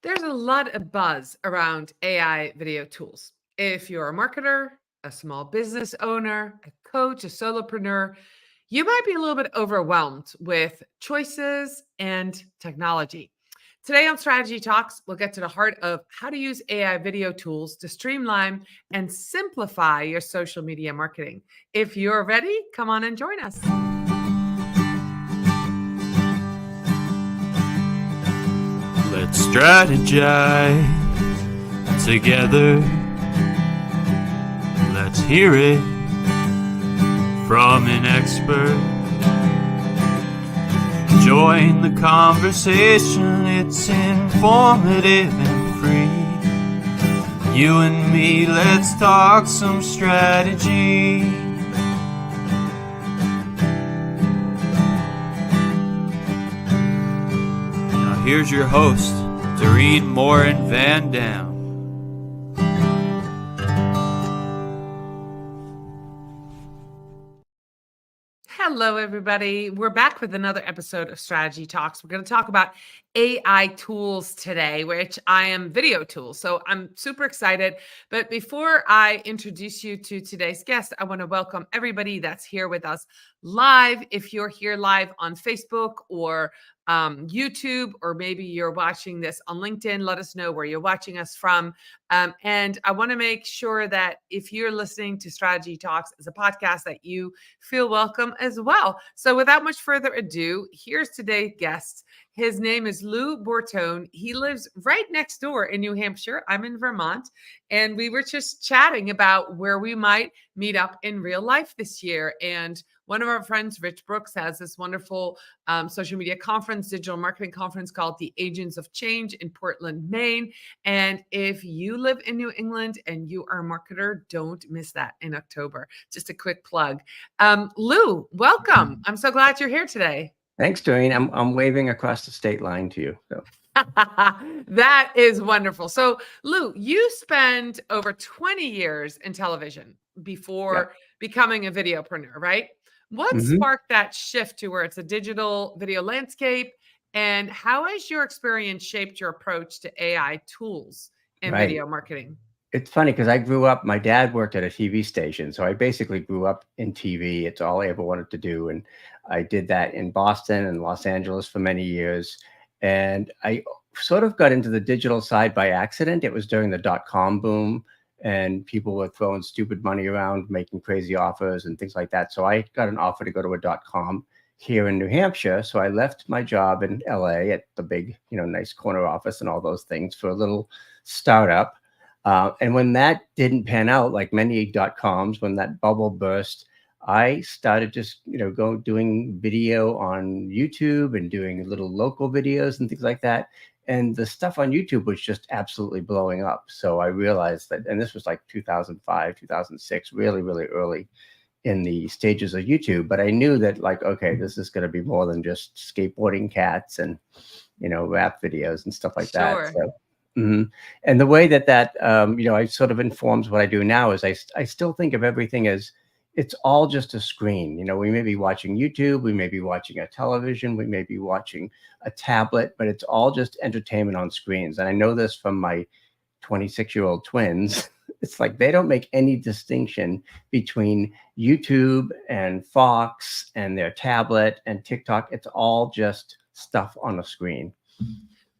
There's a lot of buzz around AI video tools. If you're a marketer, a small business owner, a coach, a solopreneur, you might be a little bit overwhelmed with choices and technology. Today on Strategy Talks, we'll get to the heart of how to use AI video tools to streamline and simplify your social media marketing. If you're ready, come on and join us. Let's strategize together. Let's hear it from an expert. Join the conversation, it's informative and free. You and me, let's talk some strategy. Now here's your host, Morin-van. Hello, everybody. We're back with another episode of Strategy Talks. We're going to talk about AI tools today, which I am video tools. So I'm super excited. But before I introduce you to today's guest, I want to welcome everybody that's here with us live. If you're here live on Facebook or YouTube, or maybe you're watching this on LinkedIn, let us know where you're watching us from. And I want to make sure that if you're listening to Strategy Talks as a podcast, that you feel welcome as well. So without much further ado, here's today's guest. His name is Lou Bortone. He lives right next door in New Hampshire. I'm in Vermont. And we were just chatting about where we might meet up in real life this year. And one of our friends, Rich Brooks, has this wonderful social media conference, digital marketing conference called the Agents of Change in Portland, Maine. And if you live in New England and you are a marketer, don't miss that in October. Just a quick plug. Lou, welcome. I'm so glad you're here today. Thanks, Doreen. I'm waving across the state line to you. So. That is wonderful. So, Lou, you spent over 20 years in television before becoming a videopreneur, right? What sparked that shift to where it's a digital video landscape? And how has your experience shaped your approach to AI tools in video marketing? It's funny because I grew up, my dad worked at a TV station. So I basically grew up in TV. It's all I ever wanted to do. And I did that in Boston and Los Angeles for many years. And I sort of got into the digital side by accident. It was during the .com boom. And people were throwing stupid money around, making crazy offers and things like that. So I got an offer to go to a .com here in New Hampshire. So I left my job in LA at the big, nice corner office and all those things for a little startup. And when that didn't pan out, like many .coms, when that bubble burst, I started just, doing video on YouTube and doing little local videos and things like that. And the stuff on YouTube was just absolutely blowing up. So I realized that, and this was like 2005, 2006, really, really early in the stages of YouTube. But I knew that okay, this is going to be more than just skateboarding cats and, rap videos and stuff like that. So, and the way that I sort of informs what I do now is I still think of everything as it's all just a screen. We may be watching YouTube, we may be watching a television, we may be watching a tablet, but it's all just entertainment on screens. And I know this from my 26-year-old twins. It's like they don't make any distinction between YouTube and Fox and their tablet and TikTok. It's all just stuff on a screen.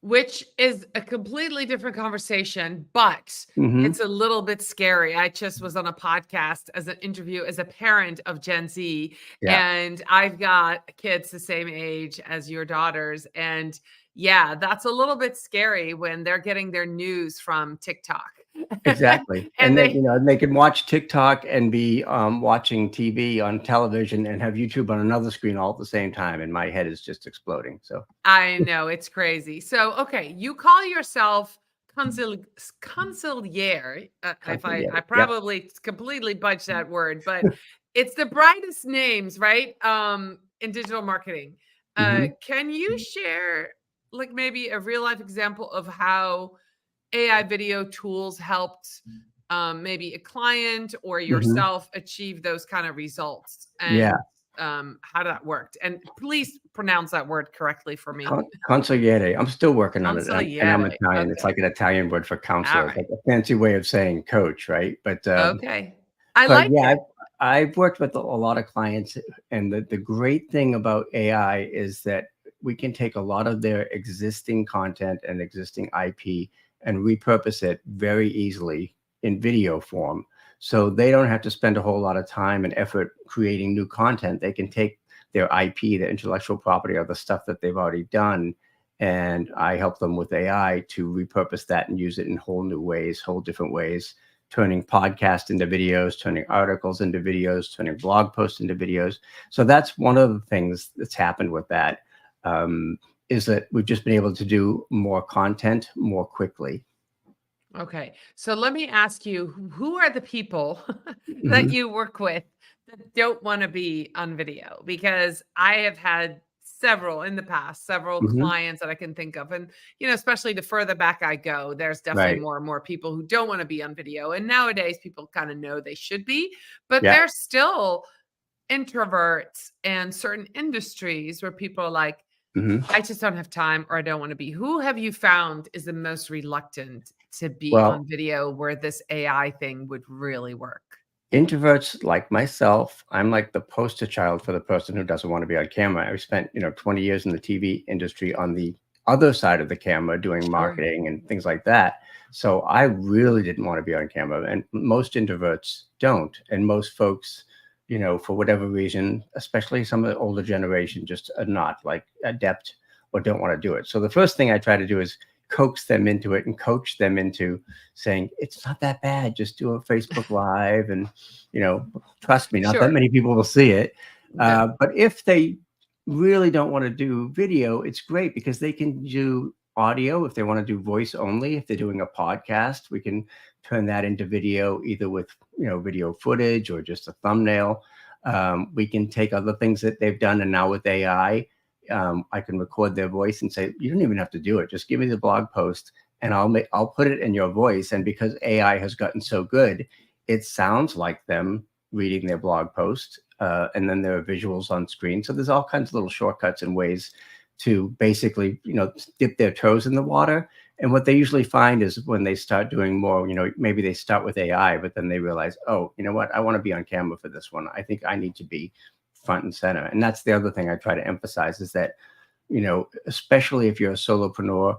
Which is a completely different conversation, but it's a little bit scary. I just was on a podcast as an interview as a parent of Gen Z, and I've got kids the same age as your daughters. And that's a little bit scary when they're getting their news from TikTok. Exactly. and they can watch TikTok and be watching TV on television and have YouTube on another screen all at the same time. And my head is just exploding. So I know, it's crazy. So, okay, you call yourself Consigliere. I probably completely butchered that word, but it's the brightest names, right? In digital marketing. Can you share maybe a real life example of how AI video tools helped maybe a client or yourself achieve those kind of results, and how that worked? And please pronounce that word correctly for me? Consigliere. I'm still working on it, and I'm Consigliere. Italian. It's Okay. like an Italian word for All counselor. It's right. like a fancy way of saying coach, right? Okay. I But like yeah, it. I've worked with a lot of clients, and the great thing about AI is that we can take a lot of their existing content and existing IP and repurpose it very easily in video form. So they don't have to spend a whole lot of time and effort creating new content. They can take their IP, their intellectual property, or the stuff that they've already done, and I help them with AI to repurpose that and use it in whole new ways, whole different ways, turning podcasts into videos, turning articles into videos, turning blog posts into videos. So that's one of the things that's happened with that, is that we've just been able to do more content more quickly. Okay. So let me ask you, who are the people that Mhm. you work with that don't want to be on video? Because I have had several in the past, several Mhm. clients that I can think of. And, especially the further back I go, there's definitely Right. more and more people who don't want to be on video. And nowadays people kind of know they should be, but Yeah. there's still introverts and certain industries where people are like, Mhm. I just don't have time or I don't want to be. Who have you found is the most reluctant to be Well, on video where this AI thing would really work? introverts like myself, I'm like the poster child for the person who doesn't want to be on camera. I've spent, 20 years in the TV industry on the other side of the camera doing Sure. marketing and things like that. So I really didn't want to be on camera. And most introverts don't. And most folks, for whatever reason, especially some of the older generation, just are not like adept or don't want to do it. So the first thing I try to do is coax them into it and coach them into saying, it's not that bad. Just do a Facebook Live and, trust me, not that Sure. many people will see it. No. But if they really don't want to do video, it's great because they can do audio. If they want to do voice only, if they're doing a podcast, we can turn that into video, either with, video footage or just a thumbnail. We can take other things that they've done, and now with AI, I can record their voice and say, you don't even have to do it. Just give me the blog post and I'll put it in your voice. And because AI has gotten so good, it sounds like them reading their blog post. And then there are visuals on screen. So there's all kinds of little shortcuts and ways to basically, dip their toes in the water. And what they usually find is when they start doing more, maybe they start with AI, but then they realize, oh, you know what? I want to be on camera for this one. I think I need to be front and center. And that's the other thing I try to emphasize is that, especially if you're a solopreneur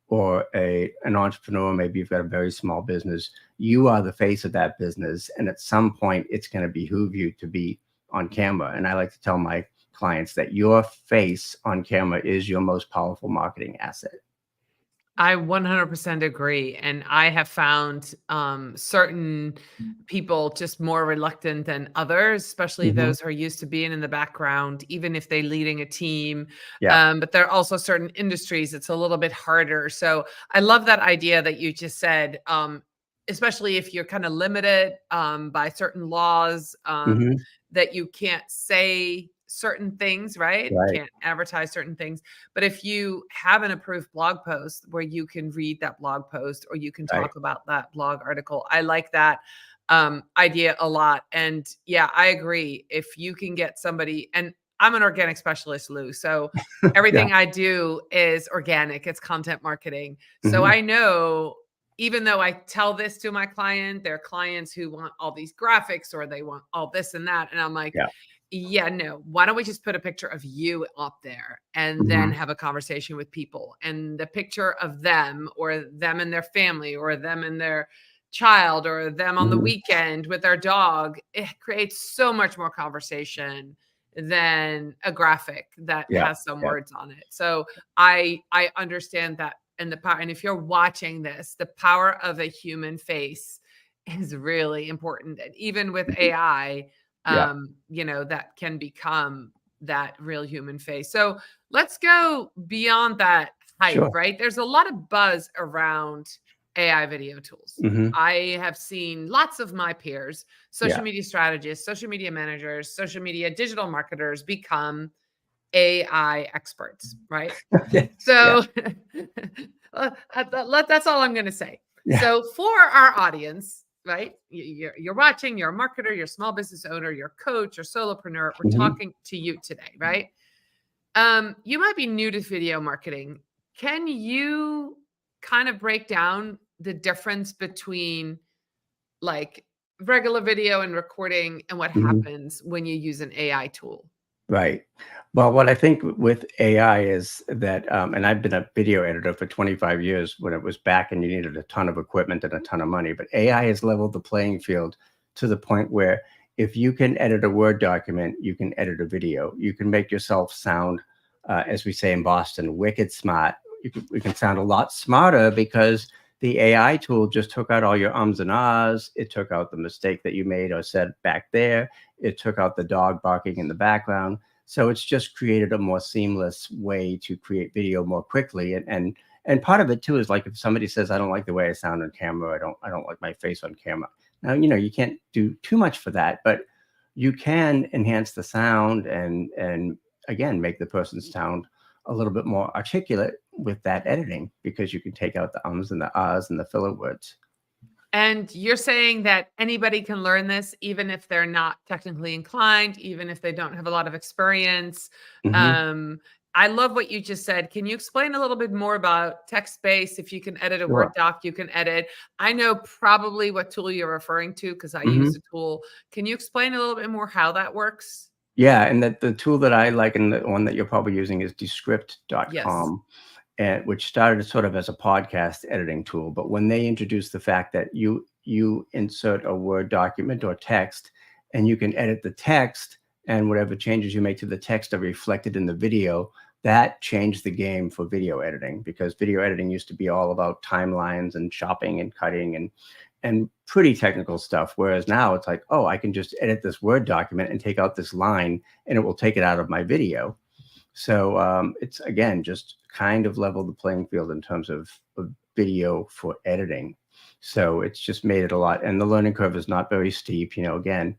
or an entrepreneur, maybe you've got a very small business, you are the face of that business. And at some point, it's going to behoove you to be on camera. And I like to tell my clients that your face on camera is your most powerful marketing asset. I 100% agree. And I have found certain people just more reluctant than others, especially Mhm. those who are used to being in the background, even if they're leading a team. Yeah. But there are also certain industries it's a little bit harder. So I love that idea that you just said, especially if you're kind of limited by certain laws, Mhm. that you can't say certain things, right? Right. Can't advertise certain things. But if you have an approved blog post where you can read that blog post or you can Right. talk about that blog article, I like that idea a lot. And yeah, I agree. If you can get somebody, and I'm an organic specialist, Lou. So Yeah. everything I do is organic, it's content marketing. So Mhm. I know, even though I tell this to my client, there are clients who want all these graphics or they want all this and that. And I'm like, Yeah. yeah, no, why don't we just put a picture of you up there and then Mhm. have a conversation with people, and the picture of them or them and their family or them and their child or them on the Mhm. weekend with their dog. It creates so much more conversation than a graphic that Yeah. has some Yeah. words on it. So I understand that, and the power. And if you're watching this, the power of a human face is really important. And even with Mhm. AI, Yeah. that can become that real human face. So let's go beyond that hype, Sure. right? There's a lot of buzz around AI video tools. Mhm. I have seen lots of my peers, social Yeah. media strategists, social media managers, social media digital marketers become AI experts, right? Yes. Yeah. So that's all I'm going to say. Yeah. So for our audience, right? You're watching, you're a marketer, you're a small business owner, you're a coach, you're a solopreneur. We're Mhm. talking to you today, right? You might be new to video marketing. Can you kind of break down the difference between like regular video and recording and what Mhm. happens when you use an AI tool? Right. Well, what I think with AI is that, and I've been a video editor for 25 years when it was back and you needed a ton of equipment and a ton of money. But AI has leveled the playing field to the point where if you can edit a Word document, you can edit a video. You can make yourself sound, as we say in Boston, wicked smart. We can sound a lot smarter because the AI tool just took out all your ums and ahs. It took out the mistake that you made or said back there. It took out the dog barking in the background. So it's just created a more seamless way to create video more quickly. And part of it too is like if somebody says, I don't like the way I sound on camera, I don't like my face on camera. Now, you can't do too much for that, but you can enhance the sound and again make the person sound a little bit more articulate with that editing because you can take out the ums and the ahs and the filler words. And you're saying that anybody can learn this, even if they're not technically inclined, even if they don't have a lot of experience. Hmm. Um, I love what you just said. Can you explain a little bit more about text-based? If you can edit a Word Sure. doc, you can edit. I know probably what tool you're referring to because I use Hmm. the tool. Can you explain a little bit more how that works? Yeah, and that the tool that I like and the one that you're probably using is Yes. descript.com, and which started sort of as a podcast editing tool. But when they introduced the fact that you insert a Word document or text, and you can edit the text, and whatever changes you make to the text are reflected in the video, that changed the game for video editing because video editing used to be all about timelines and chopping and cutting and pretty technical stuff. Whereas now it's like, oh, I can just edit this Word document and take out this line, and it will take it out of my video. So it's again just kind of leveled the playing field in terms of video for editing. So it's just made it a lot, and the learning curve is not very steep. Again,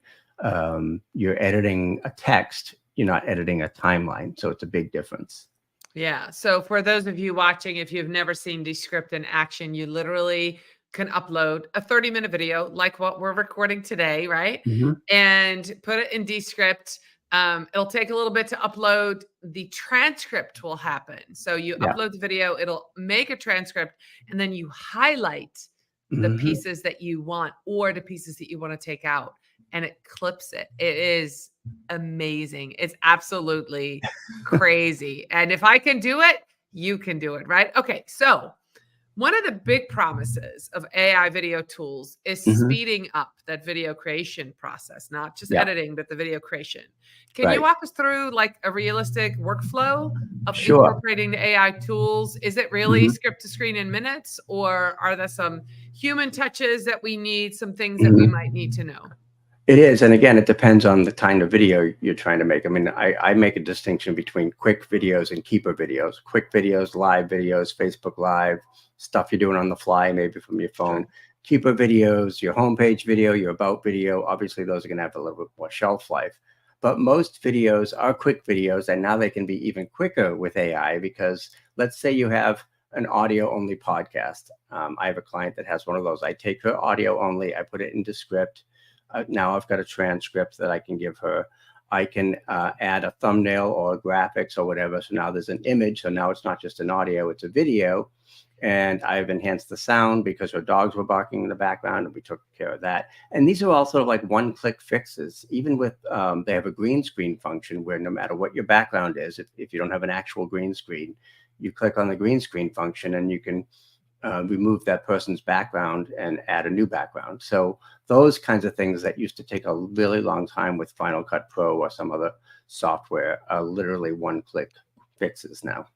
you're editing a text, you're not editing a timeline, so it's a big difference. Yeah. So for those of you watching, if you've never seen Descript in action, you literally can upload a 30-minute video like what we're recording today, right? Hmm. And put it in Descript. It'll take a little bit to upload. The transcript will happen. So you Yeah. upload the video, it'll make a transcript, and then you highlight the Hmm. pieces that you want or the pieces that you want to take out, and it clips it. It is amazing. It's absolutely crazy. And if I can do it, you can do it, right? Okay. So, one of the big promises of AI video tools is Hmm. speeding up that video creation process, not just Yeah. editing, but the video creation. Can you Right. walk us through like a realistic workflow of Sure. incorporating the AI tools? Is it really Hmm. script to screen in minutes, or are there some human touches that we need, some things that we Hmm. might need to know? It is, and again, it depends on the kind of video you're trying to make. I mean, I make a distinction between quick videos and keeper videos. Quick videos, live videos, Facebook Live, stuff you're doing on the fly, maybe from your Sure. phone. Keeper videos, your homepage video, your about video, obviously those are going to have a little bit more shelf life. But most videos are quick videos, and now they can be even quicker with AI because let's say you have an audio only podcast. I have a client that has one of those. I take her audio only, I put it into script. Now I've got a transcript that I can give her. I can add a thumbnail or graphics or whatever. So now there's an image. So now it's not just an audio, it's a video. And I've enhanced the sound because her dogs were barking in the background and we took care of that. And these are all sort of like one-click fixes. Even with, they have a green screen function where no matter what your background is, if you don't have an actual green screen, you click on the green screen function and you can remove that person's background and add a new background. So those kinds of things that used to take a really long time with Final Cut Pro or some other software are literally one-click fixes now.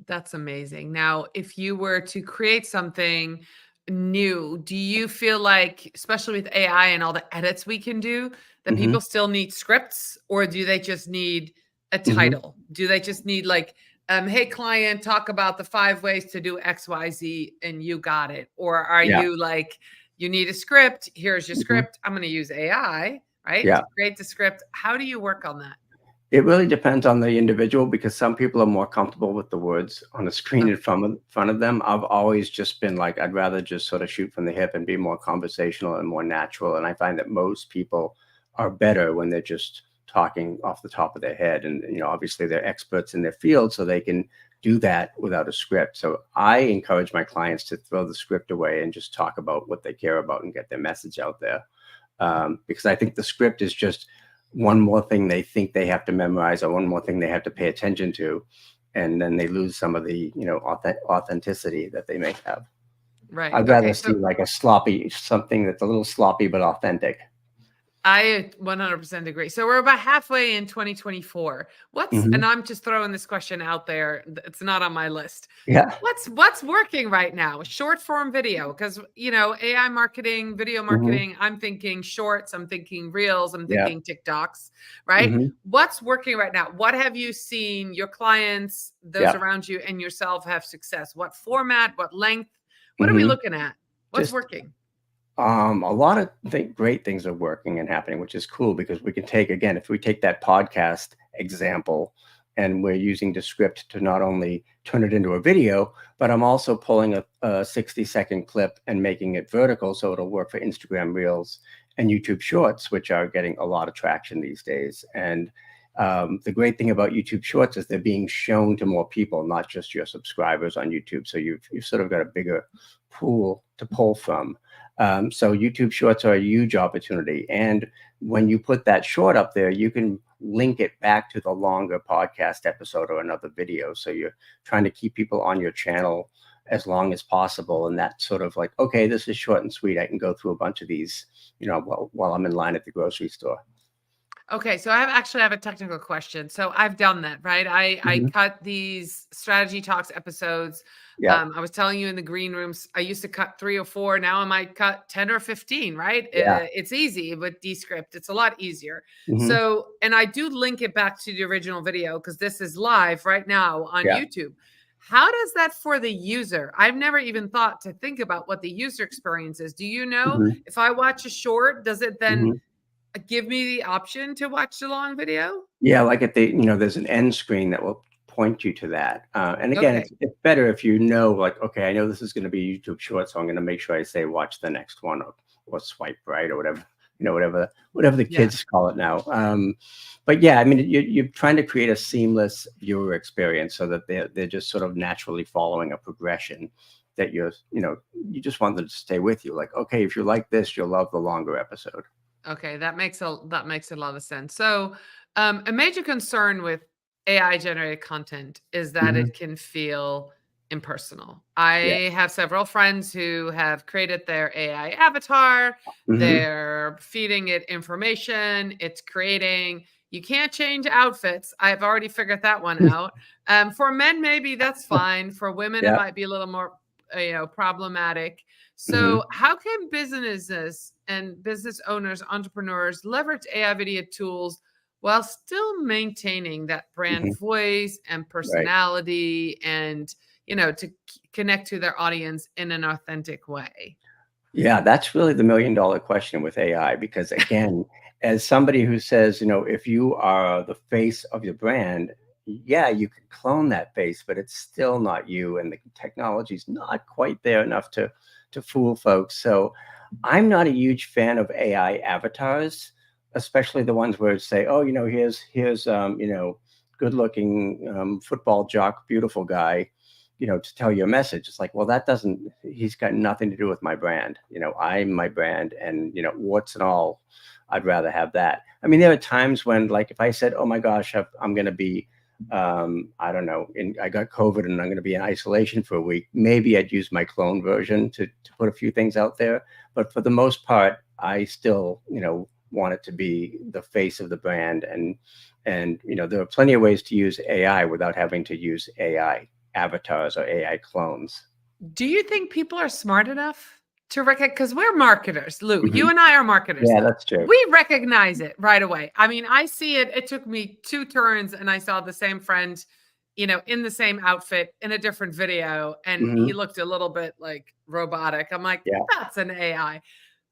That's amazing. Now, if you were to create something new, do you feel like, especially with AI and all the edits we can do, that Hmm. people still need scripts, or do they just need a Hmm. title? Do they just need like, hey client, talk about the 5 ways to do XYZ and you got it? Or are Yeah. you like, you need a script, here's your Hmm. script, I'm going to use AI, right? Yeah. To create the script. How do you work on that? It really depends on the individual because some people are more comfortable with the words on the screen in Okay. front of them. I've always just been like, I'd rather just sort of shoot from the hip and be more conversational and more natural. And I find that most people are better when they're just talking off the top of their head. And, obviously they're experts in their field, so they can do that without a script. So I encourage my clients to throw the script away and just talk about what they care about and get their message out there. Because I think the script is just one more thing they think they have to memorize, or one more thing they have to pay attention to. And then they lose some of the, authenticity that they may have. Right. I'd rather see like something that's a little sloppy, but authentic. I 100% agree. So we're about halfway in 2024. And I'm just throwing this question out there. It's not on my list. Yeah. What's working right now? Short form video, because AI marketing, video marketing. I'm thinking shorts. I'm thinking reels. I'm thinking TikToks. Right. What's working right now? What have you seen your clients, those around you, and yourself have success? What format? What length? What are we looking at? What's working? A lot of great things are working and happening, which is cool, because we can if we take that podcast example, and we're using the script to not only turn it into a video, but I'm also pulling a 60-second clip and making it vertical, so it'll work for Instagram Reels and YouTube Shorts, which are getting a lot of traction these days. And the great thing about YouTube Shorts is they're being shown to more people, not just your subscribers on YouTube. So you've sort of got a bigger pool to pull from. So YouTube Shorts are a huge opportunity. And when you put that short up there, you can link it back to the longer podcast episode or another video. So you're trying to keep people on your channel as long as possible. And that's sort of like, okay, this is short and sweet. I can go through a bunch of these, while I'm in line at the grocery store. Okay, so I have a technical question. So I've done that, right? I cut these strategy talks episodes. Yeah. I was telling you in the green rooms, I used to cut 3 or 4. Now I might cut 10 or 15, right? Yeah. It's easy with Descript. It's a lot easier. So, and I do link it back to the original video, because this is live right now on YouTube. How does that for the user? I've never even thought to think about what the user experience is. Do you know if I watch a short, does it then give me the option to watch the long video? Yeah, like at the, there's an end screen that will point you to that. And again, it's better if like, okay, I know this is going to be YouTube short, so I'm going to make sure I say watch the next one, or swipe right, or whatever, whatever the kids call it now. But yeah, I mean, you're trying to create a seamless viewer experience, so that they're just sort of naturally following a progression that you just want them to stay with you. Like, okay, if you like this, you'll love the longer episode. Okay, that makes a lot of sense. So, a major concern with AI generated content is that it can feel impersonal. I have several friends who have created their AI avatar. They're feeding it information. It's creating. You can't change outfits. I've already figured that one out. For men, maybe that's fine. For women, it might be a little more, problematic. So how can businesses and business owners, entrepreneurs leverage AI video tools while still maintaining that brand voice and personality and, to connect to their audience in an authentic way? Yeah, that's really the $1 million question with AI, because again, as somebody who says, if you are the face of your brand, yeah, you can clone that face, but it's still not you. And the technology is not quite there enough to fool folks. So I'm not a huge fan of AI avatars, especially the ones where it say, oh, here's good looking football jock, beautiful guy, to tell you a message. It's like, well, he's got nothing to do with my brand. I'm my brand, and, warts and all, I'd rather have that. I mean, there are times when, like, if I said, oh my gosh, I'm going to be, I don't know, I got COVID and I'm going to be in isolation for a week, maybe I'd use my clone version to put a few things out there. But for the most part, I still, want it to be the face of the brand. And there are plenty of ways to use AI without having to use AI avatars or AI clones. Do you think people are smart enough to recognize? Because we're marketers, Lou. You and I are marketers. Yeah, that's true. We recognize it right away. I mean, I see it. It took me 2 turns, and I saw the same friend, in the same outfit in a different video, and he looked a little bit like robotic. I'm like, that's an AI.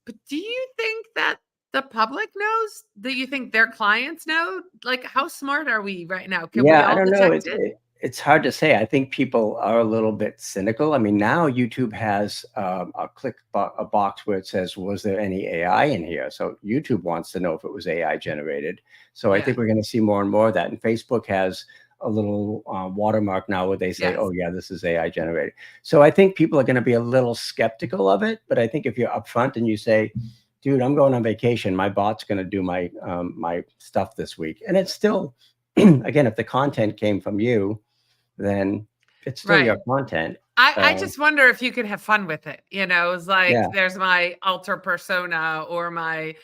But do you think that the public knows? Do you think their clients know? Like, how smart are we right now? Can we all I don't know. detect it? it's hard to say. I think people are a little bit cynical. I mean, now YouTube has a box where it says, was there any AI in here? So YouTube wants to know if it was AI generated. So I Yeah. think we're going to see more and more of that. And Facebook has a little watermark now where they say, Yes. oh, yeah, this is AI generated. So I think people are going to be a little skeptical of it. But I think if you're upfront and you say, dude, I'm going on vacation, my bot's going to do my my stuff this week. And it's still, again, if the content came from you, then it's still your Right. content. I just wonder if you could have fun with it. It's like Yeah. there's my alter persona or my,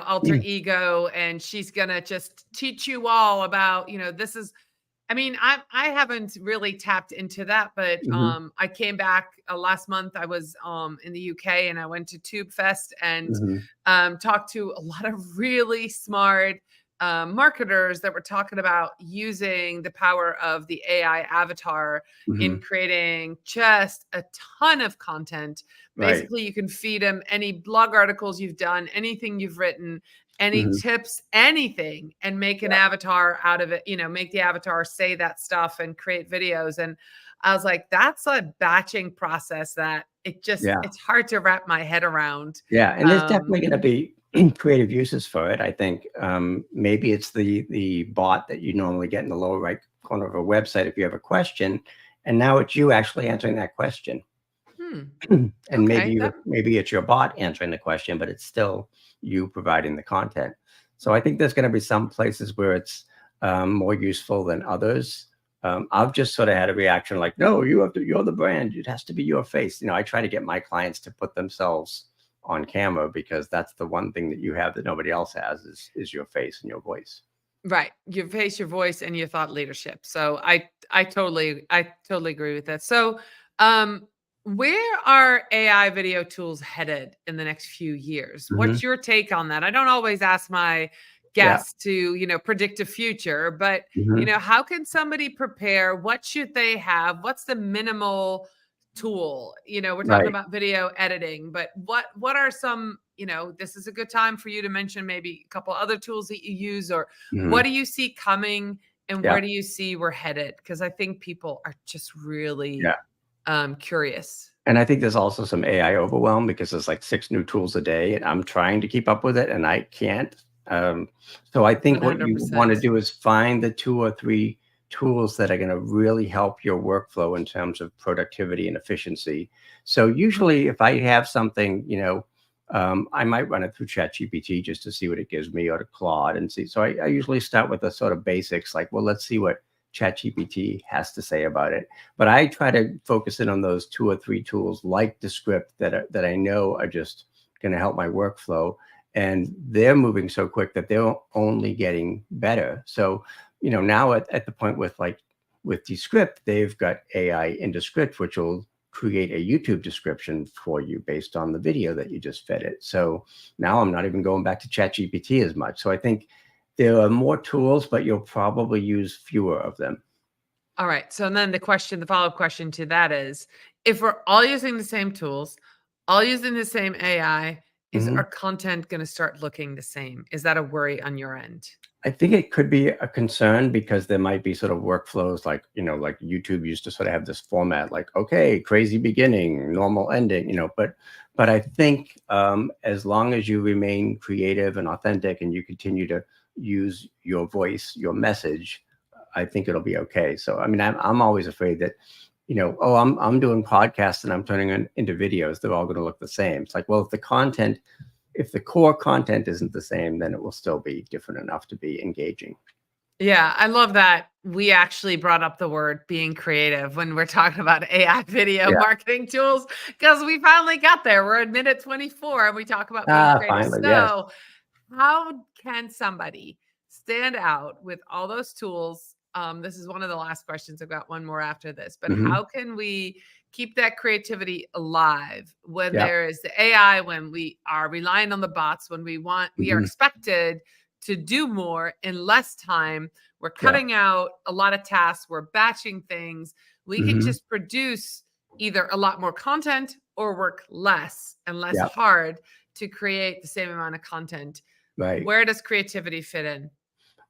alter ego, and she's gonna just teach you all about, this is. I mean, I haven't really tapped into that, but Mhm, I came back last month. I was in the UK and I went to Tube Fest and mhm, talked to a lot of really smart marketers that were talking about using the power of the AI avatar in mhm. creating just a ton of content. Right. Basically, you can feed them any blog articles you've done, anything you've written, any Mhm. tips, anything, and make an Yeah. avatar out of it, make the avatar say that stuff and create videos. And I was like, that's a batching process that Yeah. it's hard to wrap my head around. Yeah. And there's Um, definitely going to be creative uses for it. I think maybe it's the bot that you normally get in the lower right corner of a website if you have a question, and now it's you actually answering that question. hmm, And okay. maybe it's your bot answering the question, but it's still you providing the content. So I think there's going to be some places where it's more useful than others. I've just sort of had a reaction like, no, you're the brand. It has to be your face. I try to get my clients to put themselves on camera because that's the one thing that you have that nobody else has is your face and your voice. Right. Your face, your voice, and your thought leadership. So I totally agree with that. So where are AI video tools headed in the next few years? Hmm. What's your take on that? I don't always ask my Yeah. guests to, predict a future, but Hmm. how can somebody prepare? What should they have? What's the minimal tool? We're talking Right. about video editing, but what are some, this is a good time for you to mention maybe a couple other tools that you use, or Hmm. what do you see coming and Yeah. where do you see we're headed? Because I think people are just really Yeah. curious. And I think there's also some AI overwhelm because there's like 6 new tools a day, and I'm trying to keep up with it, and I can't. Um, so I think what you wanna 100%. do is find the 2 or 3 tools that are gonna really help your workflow in terms of productivity and efficiency. So usually if I have something, I might run it through ChatGPT just to see what it gives me, or to Claude and see. So I usually start with the sort of basics like, well, let's see what ChatGPT has to say about it. But I try to focus in on those 2 or 3 tools like Descript that I know are just going to help my workflow, and they're moving so quick that they're only getting better. So, now at the point with Descript, they've got AI in Descript, which will create a YouTube description for you based on the video that you just fed it. So now I'm not even going back to ChatGPT as much. So I think there are more tools, but you'll probably use fewer of them. All right. So then the follow-up question to that is, if we're all using the same tools, all using the same AI, is our Mhm. content going to start looking the same? Is that a worry on your end? I think it could be a concern because there might be sort of workflows like, like YouTube used to sort of have this format like, okay, crazy beginning, normal ending, but I think as long as you remain creative and authentic and you continue to use your voice, your message, I think it'll be okay. So, I mean, I'm always afraid that, oh, I'm doing podcasts and I'm turning into videos. They're all going to look the same. It's like, well, if the core content isn't the same, then it will still be different enough to be engaging. Yeah, I love that we actually brought up the word being creative when we're talking about AI video Yeah. marketing tools, because we finally got there. We're at minute 24 and we talk about being creative. Finally, yes. So, how can somebody stand out with all those tools? This is one of the last questions. I've got one more after this, but Hmm. how can we keep that creativity alive when Yeah. there is the AI, when we are relying on the bots, when we are Hmm. expected to do more in less time? We're Yeah. cutting out a lot of tasks, we're batching things. We can Hmm. just produce either a lot more content or work less and less Yeah. hard to create the same amount of content. Right. Where does creativity fit in?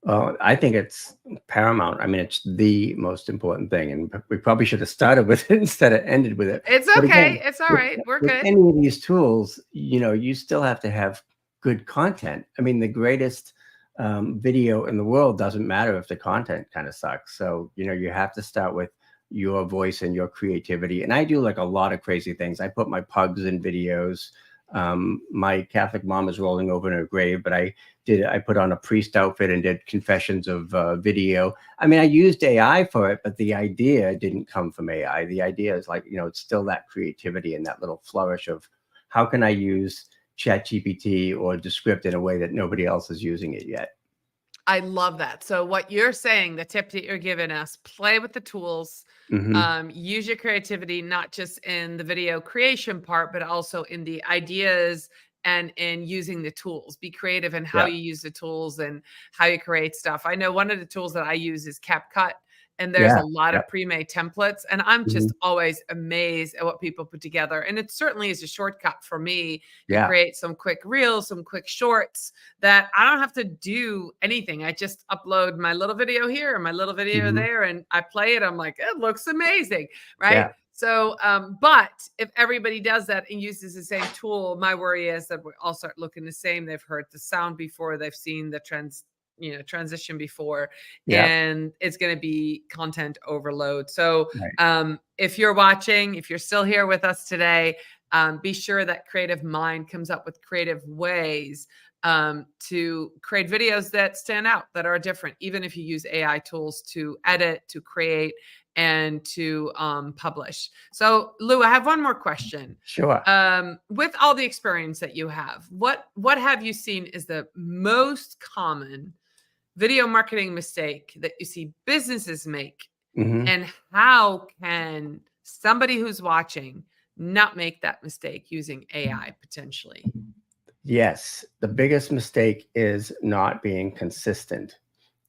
Well, I think it's paramount. I mean, it's the most important thing, and we probably should have started with it instead of ended with it. It's But okay. again, It's all with, right. We're with good. any of these tools, you still have to have good content. I mean, the greatest video in the world doesn't matter if the content kind of sucks. So, you have to start with your voice and your creativity. And I do like a lot of crazy things. I put my pugs in videos. My Catholic mom is rolling over in her grave, but I put on a priest outfit and did confessions of video. I mean, I used AI for it, but the idea didn't come from AI. The idea is like, it's still that creativity and that little flourish of how can I use ChatGPT or Descript in a way that nobody else is using it yet. I love that. So what you're saying, the tip that you're giving us, play with the tools, use your creativity, not just in the video creation part, but also in the ideas and in using the tools. Be creative in how Yeah. you use the tools and how you create stuff. I know one of the tools that I use is CapCut, and there's Yeah. a lot Yeah. of pre-made templates, and I'm Mhm. just always amazed at what people put together. And it certainly is a shortcut for me to Yeah. create some quick reels, some quick shorts that I don't have to do anything. I just upload my little video here and my little video Mhm. there, and I play it. I'm like, it looks amazing, right? Yeah. So, but if everybody does that and uses the same tool, my worry is that we all start looking the same. They've heard the sound before, they've seen the transition before, Yeah. and it's going to be content overload. So, Right. if you're watching, if you're still here with us today, be sure that creative mind comes up with creative ways to create videos that stand out, that are different, even if you use AI tools to edit, to create, and to publish. So, Lou, I have one more question. Sure. With all the experience that you have, what have you seen is the most common video marketing mistake that you see businesses make, Mhm. and how can somebody who's watching not make that mistake using AI potentially? Yes, the biggest mistake is not being consistent,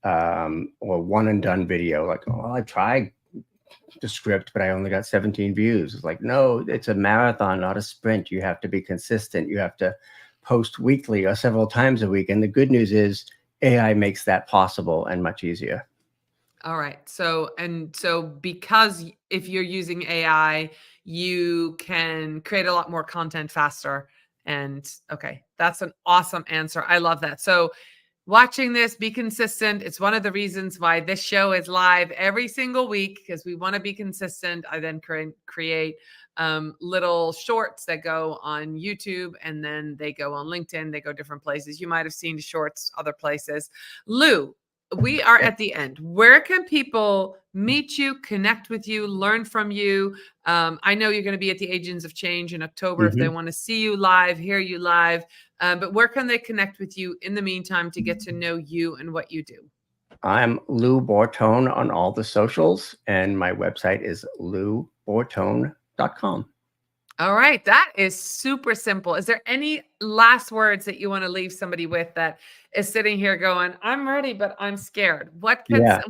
or one and done video. Like, oh, I tried the script, but I only got 17 views. It's like, no, it's a marathon, not a sprint. You have to be consistent. You have to post weekly or several times a week. And the good news is AI makes that possible and much easier. All right. So because if you're using AI, you can create a lot more content faster. And okay, that's an awesome answer. I love that. So watching this, be consistent. It's one of the reasons why this show is live every single week, because we want to be consistent. I then create little shorts that go on YouTube, and then they go on LinkedIn. They go different places. You might have seen the shorts other places. Lou, we are at the end. Where can people meet you, connect with you, learn from you? I know you're going to be at the Agents of Change in October if they Mhm. want to see you live, hear you live. But where can they connect with you in the meantime to get to know you and what you do? I'm Lou Bortone on all the socials, and my website is loubortone.com. All right. That is super simple. Is there any last words that you want to leave somebody with that is sitting here going, I'm ready, but I'm scared? What Yeah, just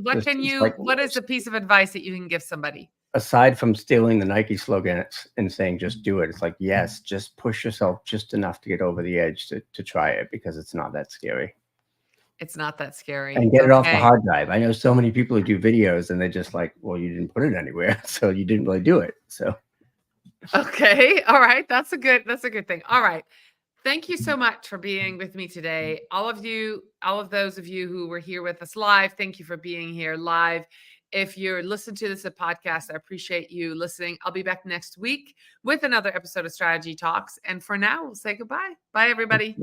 what is the piece of advice that you can give somebody? aside from stealing the Nike slogan and saying just do it, it's like, yes, just push yourself just enough to get over the edge to try it, because it's not that scary. It's not that scary. And get it off the Okay. hard drive. I know so many people who do videos and they're just like, well, you didn't put it anywhere, so you didn't really do it. So Okay. All right. That's a good thing. All right. Thank you so much for being with me today. All of those of you who were here with us live, thank you for being here live. If you're listening to this podcast, I appreciate you listening. I'll be back next week with another episode of Strategy Talks. And for now, we'll say goodbye. Bye, everybody.